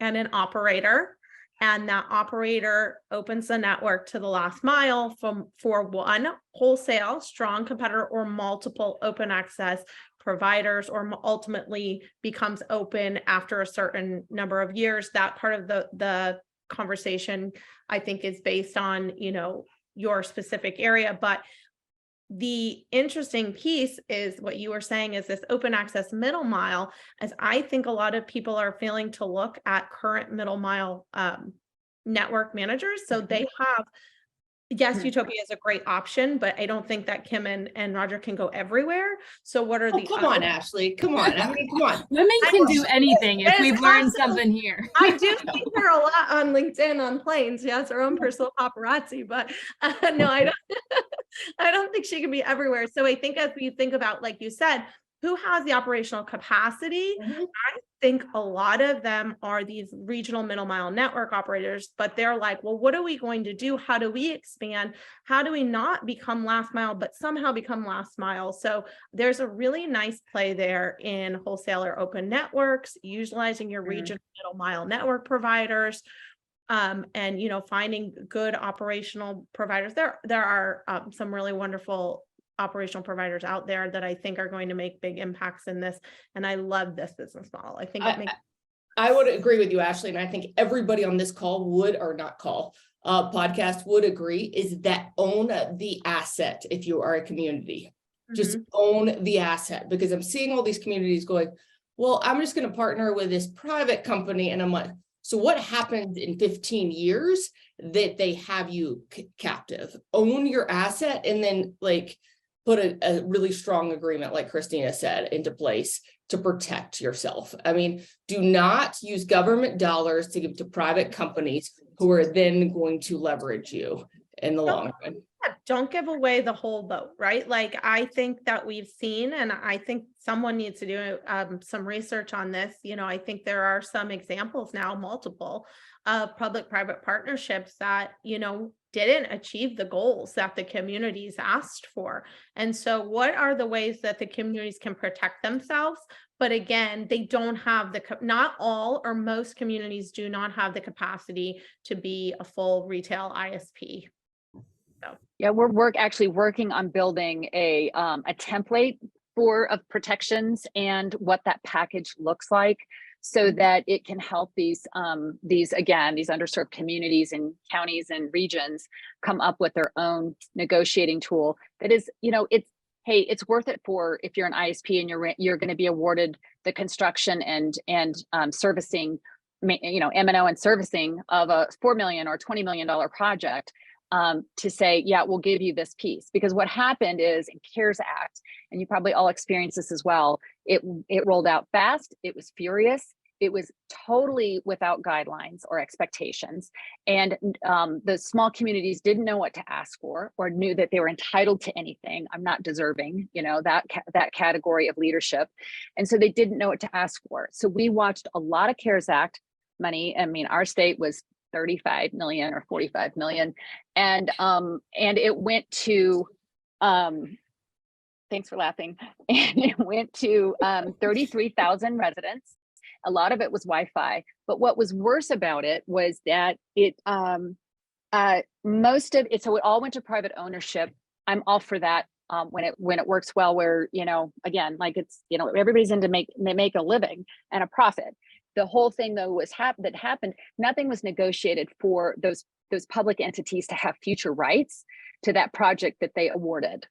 and an operator, and that operator opens the network to the last mile for one wholesale strong competitor or multiple open access providers, or ultimately becomes open after a certain number of years. That part of the conversation, I think, is based on, you know, your specific area. But the interesting piece is what you were saying is this open access middle mile, as I think a lot of people are failing to look at current middle mile network managers. So they have, yes, Utopia is a great option, but I don't think that Kim and Roger can go everywhere. So what are Oh, the come on, Ashley? Ashley. Come on. I mean, come on. Women can do anything if Yes, we've learned absolutely. something here. I do see her a lot on LinkedIn on planes. She has her own personal paparazzi, but no, I don't. I don't think she can be everywhere. So I think as we think about, like you said, who has the operational capacity, I think a lot of them are these regional middle mile network operators, but they're like, well, what are we going to do? How do we expand? How do we not become last mile, but somehow become last mile? So there's a really nice play there in wholesaler open networks, utilizing your regional middle mile network providers, and, you know, finding good operational providers. There are some really wonderful operational providers out there that I think are going to make big impacts in this. And I love this business model. I think it makes. I would agree with you, Ashley, and I think everybody on this call would, or not call, podcast would agree, is that own the asset if you are a community. Just own the asset, because I'm seeing all these communities going, well, I'm just going to partner with this private company, and I'm like, so what happens in 15 years that they have you captive? Own your asset, and then like put a really strong agreement, like Christina said, into place to protect yourself. I mean, do not use government dollars to give to private companies who are then going to leverage you in the long run. Don't give away the whole boat, right? Like, I think that we've seen, and I think someone needs to do some research on this. You know, I think there are some examples now, multiple, of public-private partnerships that, you know, didn't achieve the goals that the communities asked for. And so what are the ways that the communities can protect themselves? But again, they don't have not all or most communities do not have the capacity to be a full retail ISP. So. Yeah, we're actually working on building a template of protections and what that package looks like, so that it can help these underserved communities and counties and regions come up with their own negotiating tool that is, you know, it's worth it for, if you're an ISP and you're going to be awarded the construction and servicing, you know, M&O and servicing of a $4 million or $20 million project. To say, yeah, we'll give you this piece. Because what happened is in CARES Act, and you probably all experienced this as well, it rolled out fast, it was furious, it was totally without guidelines or expectations. And the small communities didn't know what to ask for, or knew that they were entitled to anything. I'm not deserving, you know, that category of leadership. And so they didn't know what to ask for. So we watched a lot of CARES Act money. I mean, our state was 35 million or 45 million. And it went to, thanks for laughing. And it went to 33,000 residents. A lot of it was Wi-Fi. But what was worse about it was that most of it, so it all went to private ownership. I'm all for that. When it works well, where, you know, again, like it's, you know, everybody's into make a living and a profit. The whole thing, though, was that happened. Nothing was negotiated for those public entities to have future rights to that project that they awarded,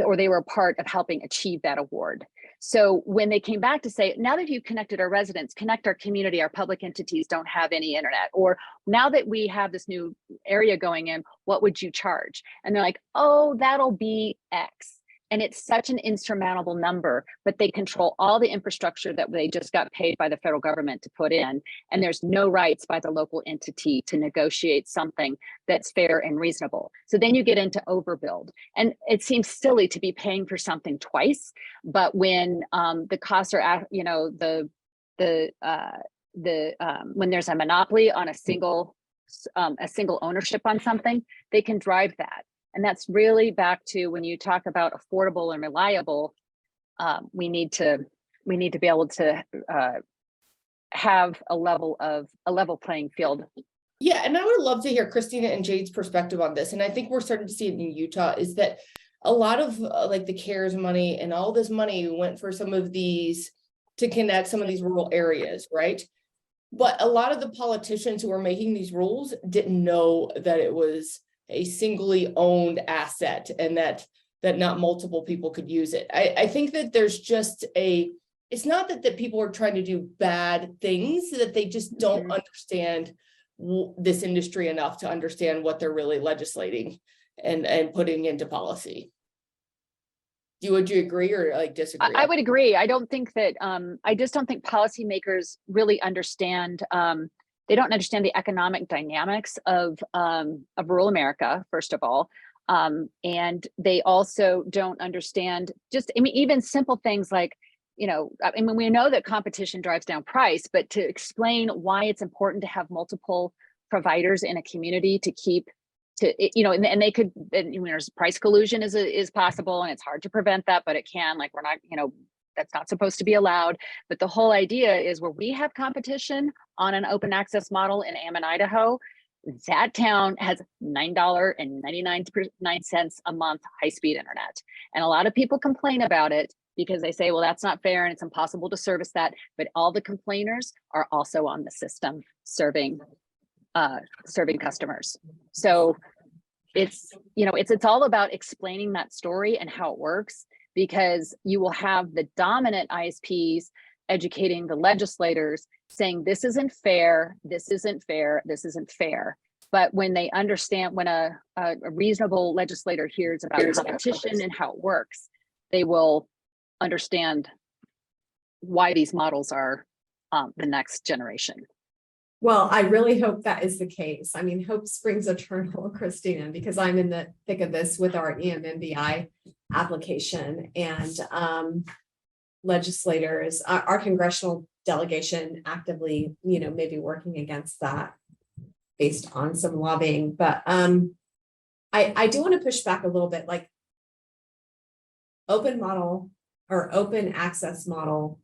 or they were a part of helping achieve that award. So when they came back to say, now that you've connected our residents, connect our community, our public entities don't have any internet, or now that we have this new area going in, what would you charge? And they're like, oh, that'll be X. And it's such an insurmountable number, but they control all the infrastructure that they just got paid by the federal government to put in. And there's no rights by the local entity to negotiate something that's fair and reasonable. So then you get into overbuild. And it seems silly to be paying for something twice, but when the costs are, you know, when there's a monopoly on a single ownership on something, they can drive that. And that's really back to when you talk about affordable and reliable, we need to be able to have a level playing field. Yeah, and I would love to hear Christina and Jade's perspective on this. And I think we're starting to see it in Utah is that a lot of like the CARES money and all this money went for some of these to connect some of these rural areas, right? But a lot of the politicians who were making these rules didn't know that it was a singly owned asset and that not multiple people could use it. I think that there's just it's not that people are trying to do bad things, that they just don't understand this industry enough to understand what they're really legislating and putting into policy. Would you agree or like disagree? I would agree. I don't think that I just don't think policymakers really understand. They don't understand the economic dynamics of rural America, first of all. And they also don't understand even simple things like, we know that competition drives down price, but to explain why it's important to have multiple providers in a community to keep and they could, there's price collusion is possible, and it's hard to prevent that, but it can, like, we're not, that's not supposed to be allowed. But the whole idea is where we have competition on an open access model in Ammon, Idaho, that town has $9.99 a month high-speed internet. And a lot of people complain about it because they say, well, that's not fair and it's impossible to service that. But all the complainers are also on the system serving customers. So it's all about explaining that story and how it works, because you will have the dominant ISPs educating the legislators saying, this isn't fair, this isn't fair, this isn't fair. But when they understand, when a reasonable legislator hears about competition and how it works, they will understand why these models are the next generation. Well, I really hope that is the case. I mean, hope springs eternal, Christina, because I'm in the thick of this with our EMMBI application, and legislators, our congressional delegation actively, maybe working against that based on some lobbying. But I do want to push back a little bit, like open model or open access model.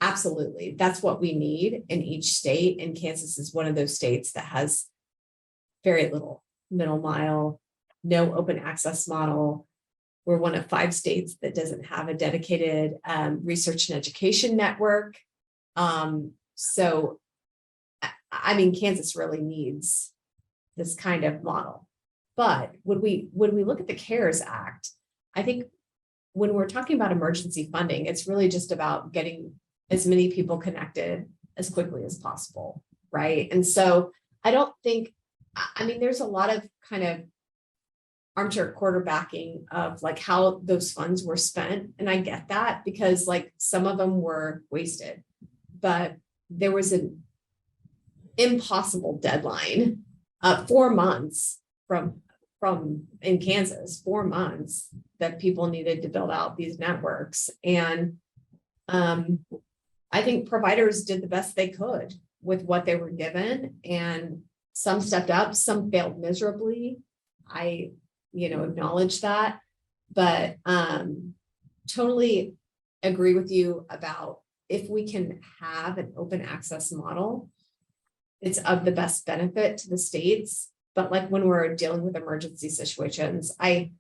Absolutely. That's what we need in each state. And Kansas is one of those states that has very little middle mile, no open access model. We're one of 5 states that doesn't have a dedicated research and education network. So, I mean, Kansas really needs this kind of model. But when we look at the CARES Act, I think when we're talking about emergency funding, it's really just about getting as many people connected as quickly as possible, right? And so I don't think, there's a lot of kind of armchair quarterbacking of like how those funds were spent. And I get that, because like some of them were wasted, but there was an impossible deadline, 4 months from in Kansas, 4 months that people needed to build out these networks. And I think providers did the best they could with what they were given, and some stepped up, some failed miserably. I, acknowledge that, but totally agree with you about if we can have an open access model, it's of the best benefit to the states. But like when we're dealing with emergency situations, I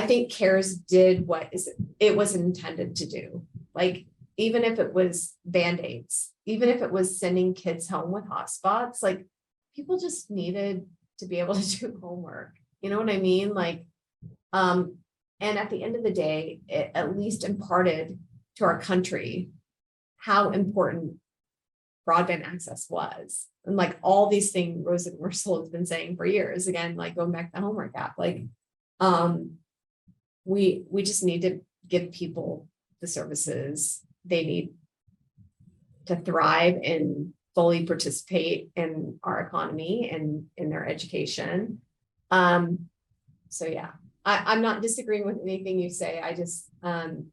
think CARES did what it was intended to do. Like, even if it was Band-Aids, even if it was sending kids home with hotspots, like people just needed to be able to do homework. You know what I mean? Like, and at the end of the day, it at least imparted to our country how important broadband access was. And like all these things Rosa and Ursula has been saying for years, again, like going back to the homework app, like, we just need to give people the services they need to thrive and fully participate in our economy and in their education. So yeah, I'm not disagreeing with anything you say. I just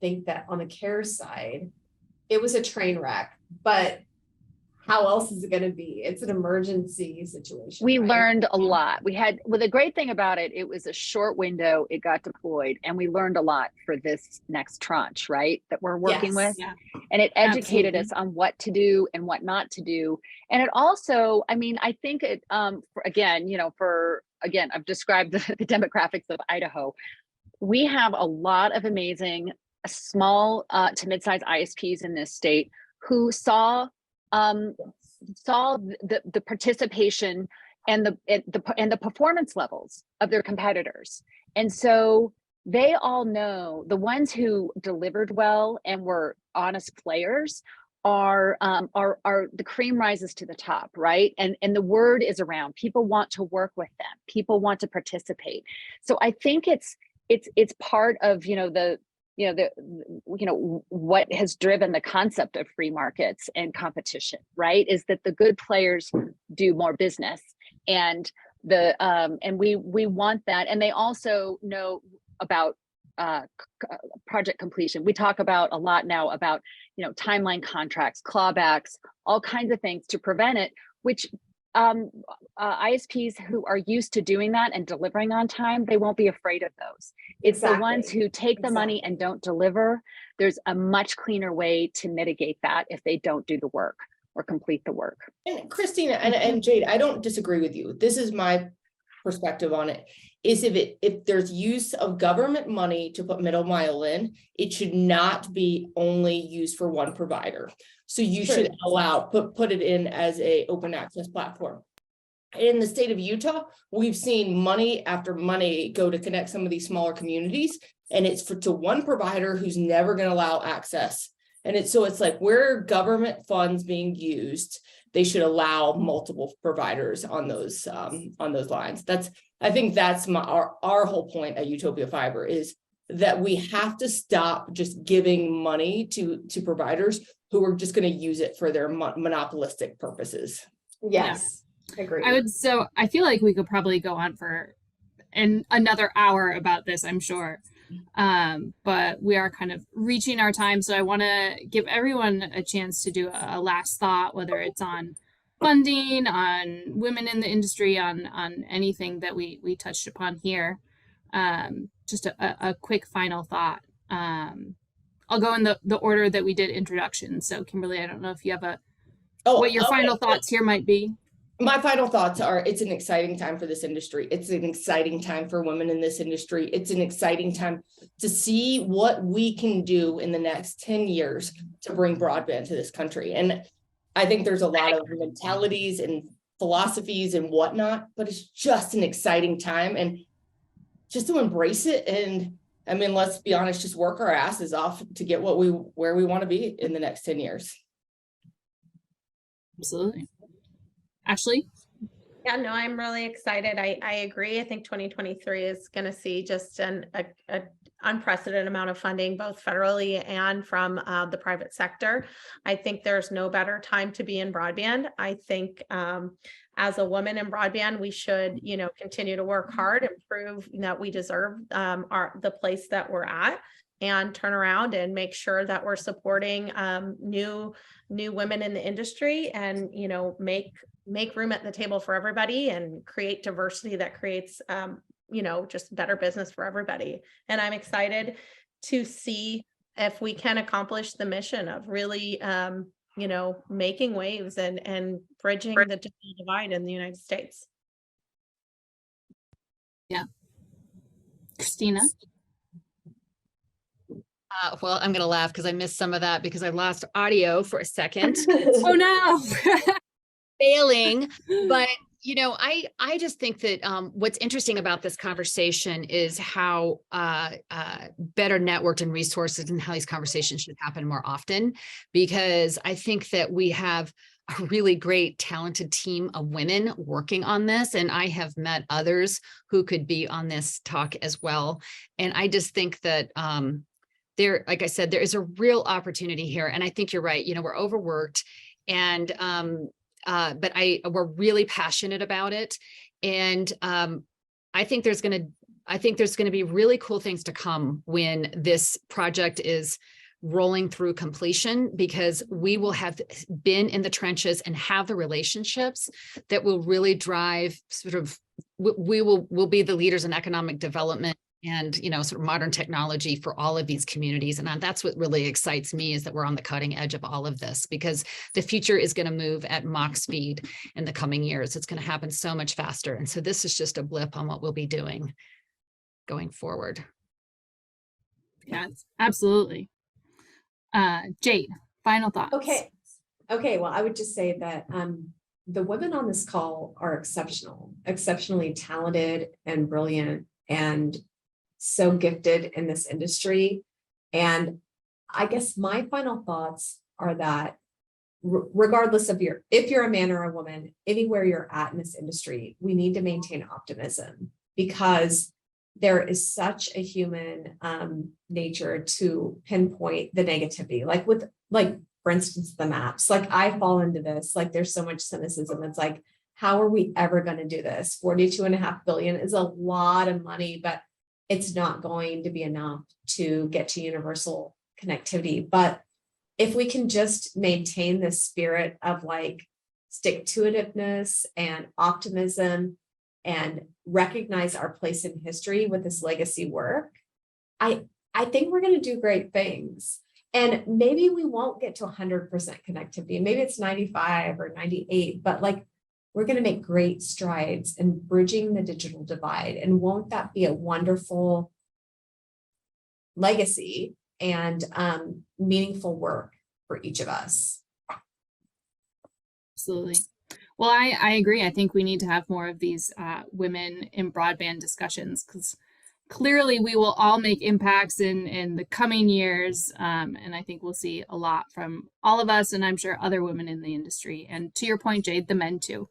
think that on the CARES side, it was a train wreck, but how else is it going to be? It's an emergency situation. We right? learned a lot. Well, the great thing about it, it was a short window, it got deployed, and we learned a lot for this next tranche, right? That we're working with. Yeah. And it educated Absolutely. us on what to do and what not to do. And it also, I mean, I think it, again, I've described the demographics of Idaho. We have a lot of amazing small to mid-sized ISPs in this state who saw the participation and the performance levels of their competitors. And so they all know, the ones who delivered well and were honest players are the cream rises to the top, right? And the word is around. People want to work with them. People want to participate. So I think it's part of what has driven the concept of free markets and competition, right? Is that the good players do more business, and we want that. And they also know about project completion. We talk about a lot now about timeline contracts, clawbacks, all kinds of things to prevent it, which ISPs who are used to doing that and delivering on time, they won't be afraid of those. It's the ones who take the money and don't deliver. There's a much cleaner way to mitigate that if they don't do the work or complete the work. And Christina and Jade, I don't disagree with you. This is my perspective on it. Is if there's use of government money to put middle mile in, it should not be only used for one provider. So you should allow, put it in as a open access platform. In the state of Utah, we've seen money after money go to connect some of these smaller communities, and it's to one provider who's never going to allow access. And it's like, where government funds being used, they should allow multiple providers on those lines. I think that's our whole point at Utopia Fiber, is that we have to stop just giving money to providers who are just going to use it for their monopolistic purposes. Yes, agree. I feel like we could probably go on for another hour about this, I'm sure. But we are kind of reaching our time. So I want to give everyone a chance to do a last thought, whether it's on funding, on women in the industry, on anything that we touched upon here. Just a quick final thought. I'll go in the order that we did introductions. So Kimberly, I don't know if you have what your final thoughts here might be. My final thoughts are, it's an exciting time for this industry. It's an exciting time for women in this industry. It's an exciting time to see what we can do in the next 10 years to bring broadband to this country. And I think there's a lot of mentalities and philosophies and whatnot, but it's just an exciting time, and just to embrace it. And I mean, let's be honest, just work our asses off to get where we want to be in the next 10 years. Absolutely. Ashley? Yeah, no, I'm really excited. I agree. I think 2023 is going to see just an unprecedented amount of funding, both federally and from the private sector. I think there's no better time to be in broadband. I think as a woman in broadband, we should, continue to work hard and prove that we deserve the place that we're at, and turn around and make sure that we're supporting new women in the industry, and make room at the table for everybody, and create diversity that creates just better business for everybody. And I'm excited to see if we can accomplish the mission of really making waves and bridging the digital divide in the United States. Yeah. Christina? Well, I'm going to laugh because I missed some of that because I lost audio for a second. Oh no. Failing. But, I just think that what's interesting about this conversation is how better networked and resources, and how these conversations should happen more often, because I think that we have a really great, talented team of women working on this. And I have met others who could be on this talk as well. And I just think that like I said, there is a real opportunity here. And I think you're right. We're overworked, and but we're really passionate about it. And I think there's going to be really cool things to come when this project is rolling through completion, because we will have been in the trenches and have the relationships that will really drive sort of, we'll be the leaders in economic development and, you know, sort of modern technology for all of these communities. And that's what really excites me, is that we're on the cutting edge of all of this, because the future is going to move at Mach speed in the coming years. It's going to happen so much faster. And so this is just a blip on what we'll be doing going forward. Yes, absolutely. Jade, final thoughts. Okay. Well, I would just say that the women on this call are exceptionally talented and brilliant and so gifted in this industry. And I guess my final thoughts are that regardless of if you're a man or a woman, anywhere you're at in this industry, we need to maintain optimism, because there is such a human nature to pinpoint the negativity, for instance, the maps. Like, I fall into this, like, there's so much cynicism. It's like, how are we ever going to do this? 42.5 billion is a lot of money, but it's not going to be enough to get to universal connectivity. But if we can just maintain this spirit of like stick-to-itiveness and optimism and recognize our place in history with this legacy work, I think we're going to do great things. And maybe we won't get to 100% connectivity. Maybe it's 95 or 98, but like, we're going to make great strides in bridging the digital divide. And won't that be a wonderful legacy and meaningful work for each of us? Absolutely. Well, I agree. I think we need to have more of these women in broadband discussions, because clearly we will all make impacts in the coming years. And I think we'll see a lot from all of us, and I'm sure other women in the industry. And to your point, Jade, the men too.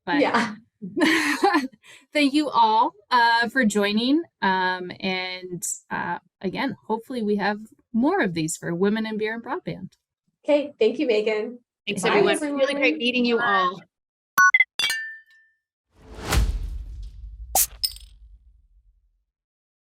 But yeah. Thank you all for joining. And again, hopefully we have more of these for women in beer and broadband. Okay. Thank you, Megan. Thanks, Bye, everyone. everyone. Really great meeting you all.